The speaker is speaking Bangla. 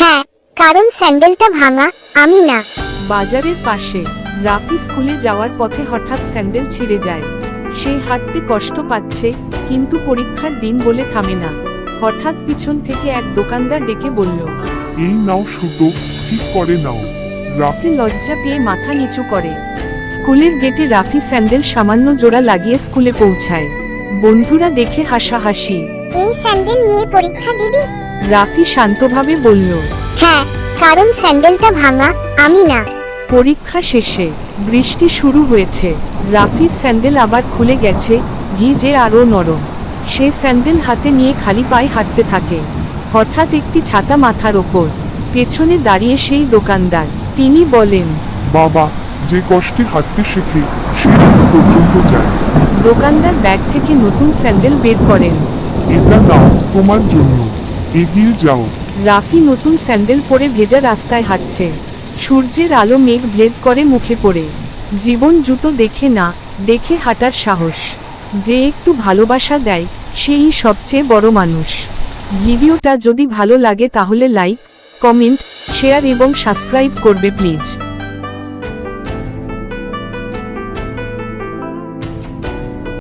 হ্যাঁ, কারণ স্যান্ডেলটা ভাঙা, আমি না। বাজারের পাশে রাফি স্কুলে যাওয়ার পথে হঠাৎ স্যান্ডেল ছিঁড়ে যায়। সে হাঁটতে কষ্ট পাচ্ছে, কিন্তু পরীক্ষার দিন বলে থামে না। হঠাৎ পিছন থেকে এক দোকানদার ডেকে বলল। এই নাও সুতো, ঠিক করে নাও। রাফি লজ্জা পেয়ে মাথা নিচু করে। স্কুলের গেটে রাফি স্যান্ডেল সামান্য জোড়া লাগিয়ে স্কুলে পৌঁছায়। বন্ধুরা দেখে হাসাহাসি। এই স্যান্ডেল নিয়ে পরীক্ষা দিবি? রাফি শান্তভাবে বলল। হ্যাঁ, কারণ স্যান্ডেলটা ভাঙা, আমি না। পরীক্ষা শেষে বৃষ্টি শুরু হয়েছে। রাফির স্যান্ডেল আবার খুলে গেছে, ভিজে আরও নরম। সে স্যান্ডেল হাতে নিয়ে খালি পায়ে হাঁটতে থাকে। হঠাৎ একটি ছাতা মাথার ওপর। পেছনে দাঁড়িয়ে সেই দোকানদার। তিনি বলেন, বাবা, যে কষ্টে হাঁটতে শেখে সে এত পর্যন্ত যায়। দোকানদার ব্যাগ থেকে নতুন স্যান্ডেল বের করেন। এটা নাও তোমার জন্য, এগিয়ে যাও। রাফি নতুন স্যান্ডেল পরে ভেজা রাস্তায় হাঁটছে। সূর্যের আলো মেঘ ভেদ করে মুখে পড়ে। জীবন জুতো দেখে না, দেখে হাঁটার সাহস। যে একটু ভালোবাসা দেয়, সেই সবচেয়ে বড় মানুষ। ভিডিওটা যদি ভালো লাগে তাহলে লাইক, কমেন্ট, শেয়ার এবং সাবস্ক্রাইব করবে প্লিজ।